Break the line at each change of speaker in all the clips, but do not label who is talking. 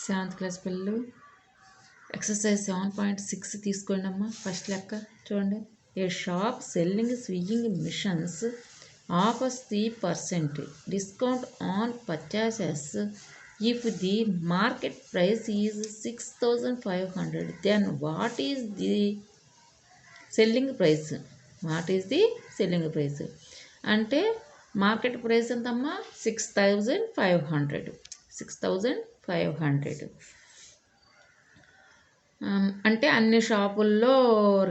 Seventh class పిల్లలు exercise 7.6 తీసుకోండి అమ్మా. ఫస్ట్ లెక్క చూడండి. A shop selling swinging machines offers 3% discount on purchases if the market price is 6,500 then what is the selling price? What is the selling price? అంటే market price ఎంతమ్మా? 6,500. అంటే అన్ని షాపుల్లో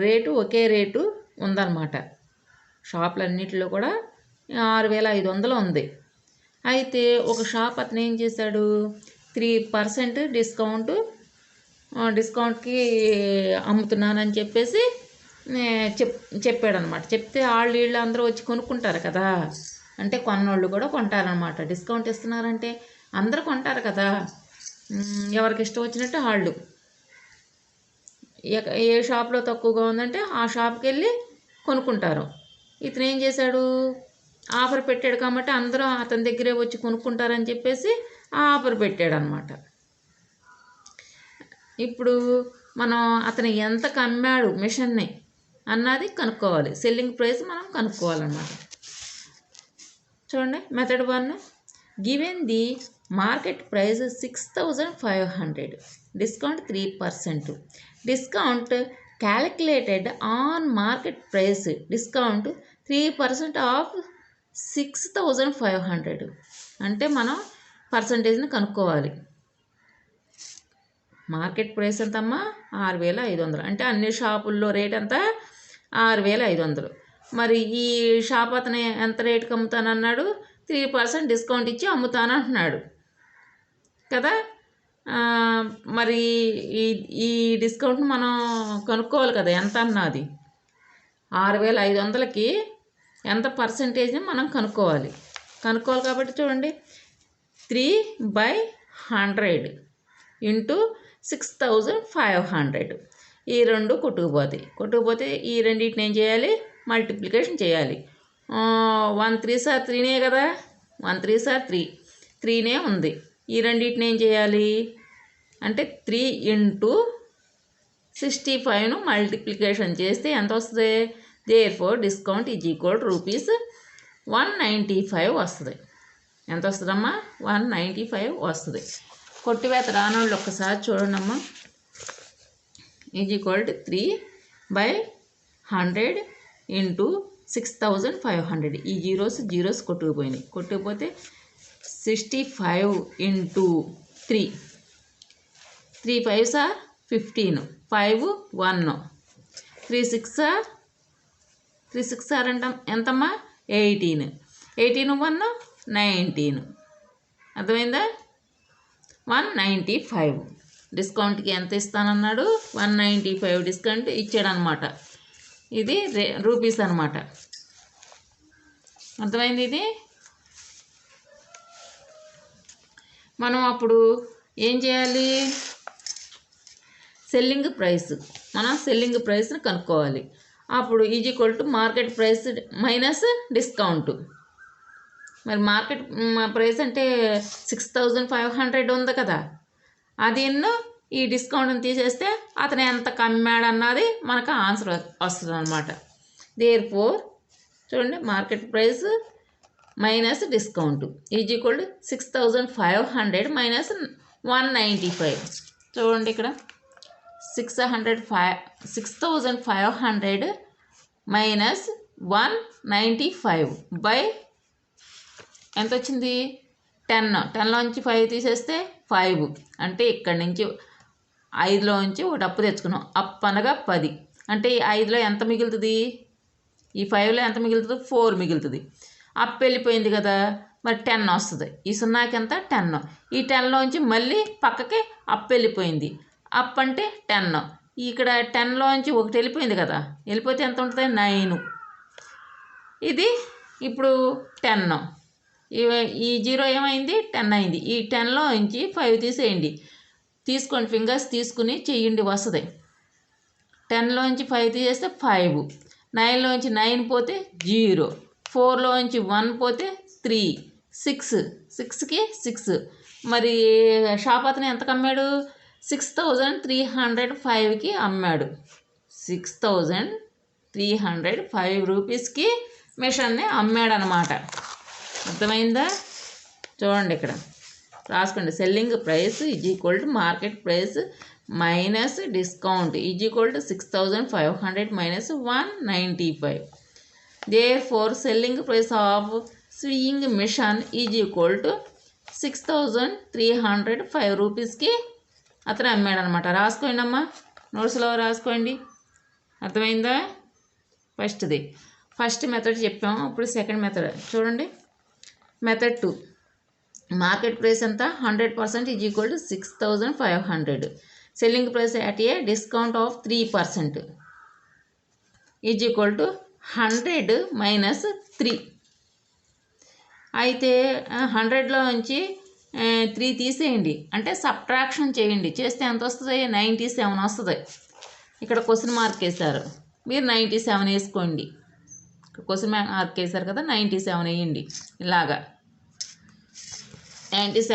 రేటు ఒకే రేటు ఉందన్నమాట. షాపులన్నిటిలో కూడా 6,500 ఉంది. అయితే ఒక షాప్ అతను ఏం చేశాడు, 3% డిస్కౌంట్కి అమ్ముతున్నానని చెప్పేసి చెప్పాడనమాట. చెప్తే వీళ్ళు అందరూ వచ్చి కొనుక్కుంటారు కదా, అంటే కొన్నోళ్ళు కూడా కొంటారనమాట. డిస్కౌంట్ ఇస్తున్నారంటే అందరూ కొంటారు కదా, ఎవరికి ఇష్టం వచ్చినట్టు వాళ్ళు. ఏ షాప్లో తక్కువగా ఉందంటే ఆ షాప్కి వెళ్ళి కొనుక్కుంటారు. ఇతను ఏం చేశాడు, ఆఫర్ పెట్టాడు కాబట్టి అందరూ అతని దగ్గరే వచ్చి కొనుక్కుంటారని చెప్పేసి ఆ ఆఫర్ పెట్టాడు అనమాట. ఇప్పుడు మనం అతను ఎంతకు అమ్మాడు మిషన్ని అన్నది కనుక్కోవాలి. సెల్లింగ్ ప్రైస్ మనం కనుక్కోవాలన్నమాట. చూడండి method 1. Given the market price 6,500 discount 3%. Discount calculated on market price discount 3% of 6,500. అంటే మనం పర్సంటేజ్ని కనుక్కోవాలి. మార్కెట్ ప్రైస్ ఎంతమ్మా? 6,500. అంటే అన్ని షాపుల్లో రేట్ ఎంత? 6,500. మరి ఈ షాప్ అతను ఎంత రేటుకి అమ్ముతానన్నాడు? 3% డిస్కౌంట్ ఇచ్చి అమ్ముతానంటున్నాడు కదా. మరి ఈ డిస్కౌంట్ని మనం కనుక్కోవాలి కదా, ఎంత అన్నది. 6,500కి ఎంత పర్సంటేజ్ని మనం కనుక్కోవాలి కాబట్టి చూడండి, 3/100 ఇంటూ 6,500. ఈ రెండు కొట్టుకుపోతే ఈ రెండింటిని ఏం చేయాలి? మల్టిప్లికేషన్ చేయాలి. 1 3 సార్ 3నే కదా, 1 3 సార్ 3నే ఉంది. ఈ రెండింటిని ఏం చేయాలి అంటే 3 ఇంటూ 65ను మల్టిప్లికేషన్ చేస్తే ఎంత వస్తుంది? Therefore discount is equal rupees 195 వస్తుంది. ఎంత వస్తుందమ్మా? 195 వస్తుంది. కొట్టివేత రానోళ్ళు ఒక్కసారి చూడండి అమ్మా. Is equal to 3/100 into 6,500. ఈ జీరోస్ కొట్టుకుపోతే 65 ఇంటూ 3 5 సార్ 15, 5 1, 3 6 సార్ అంటాం ఎంతమ్మా? 18, 1 19. అర్థమైందా? 195. డిస్కౌంట్కి ఎంత ఇస్తానన్నాడు? 195 డిస్కౌంట్ ఇచ్చాడనమాట. ఇది రూపీస్ అనమాట. అర్థమైంది? ఇది మనం అప్పుడు ఏం చేయాలి? సెల్లింగ్ ప్రైస్ని కనుక్కోవాలి. అప్పుడు is equal to market price minus discount. మరి మార్కెట్ ప్రైస్ అంటే 6,500 ఉంది కదా, అది ఈ డిస్కౌంట్ని తీసేస్తే అతను ఎంత కమ్మాడన్నది మనకు ఆన్సర్ వస్తుంది అనమాట. దేర్ఫోర్ చూడండి, market price minus discount is equal to 6,500 minus 195. చూడండి ఇక్కడ 6,500 మైనస్ 195 బై ఎంత వచ్చింది? 10లోంచి 5 తీసేస్తే 5. అంటే ఇక్కడి నుంచి 5లోంచి ఒకటి అప్పు తెచ్చుకున్నాం. అప్పు అనగా 10. అంటే ఈ 5లో ఎంత మిగులుతుంది? ఈ 5లో ఎంత మిగులుతుంది? 4 మిగులుతుంది. అప్పు వెళ్ళిపోయింది కదా, మరి 10 వస్తుంది. ఈ 0కి ఎంత? 10. ఈ 10లోంచి మళ్ళీ పక్కకి అప్పు వెళ్ళిపోయింది. అప్పు అంటే 10. ఇక్కడ 10లోంచి ఒకటి వెళ్ళిపోయింది కదా, వెళ్ళిపోతే ఎంత ఉంటుంది? 9. ఇది ఇప్పుడు 10. ఈ 0 ఏమైంది? 10 అయింది. ఈ 10లోంచి 5 తీసేయండి. తీసుకోండి, ఫింగర్స్ తీసుకుని చెయ్యండి, వస్తుంది. 10లోంచి 5 తీసేస్తే 5, 9లోంచి 9 పోతే 0, 4లోంచి 1 పోతే 3, 6కి 6, మరి షాప్ అతను ఎంతకు అమ్మాడు? 6305కి అమ్మాడు. 6305 రూపీస్కి మిషన్ని అమ్మాడనమాట. అర్థమైందా? చూడండి ఇక్కడ రాసుకోండి. Selling price is equal to market price minus discount is equal to 6500 minus 195. Therefore, selling price of sewing machine is equal to 6305 రూపీస్కి అతను అమ్మాడు అనమాట. రాసుకోండి అమ్మా, నోట్స్లో రాసుకోండి. అర్థమైందా? ఫస్ట్ మెథడ్ చెప్పాము. ఇప్పుడు సెకండ్ మెథడ్ చూడండి. మెథడ్ 2, మార్కెట్ ప్రైస్ ఎంత? 100% is equal to 6500. Selling price at a discount of 3% is equal to 100 minus 3. అయితే 100లో నుంచి 3 తీసేయండి, అంటే సబ్ట్రాక్షన్ చేయండి. చేస్తే ఎంత వస్తుంది? 97 వస్తుంది. ఇక్కడ క్వశ్చన్ మార్క్ వేశారు, మీరు 97 వేసుకోండి. క్వశ్చన్ మార్క్ వేశారు కదా, 97 వేయండి. ఇలాగా 97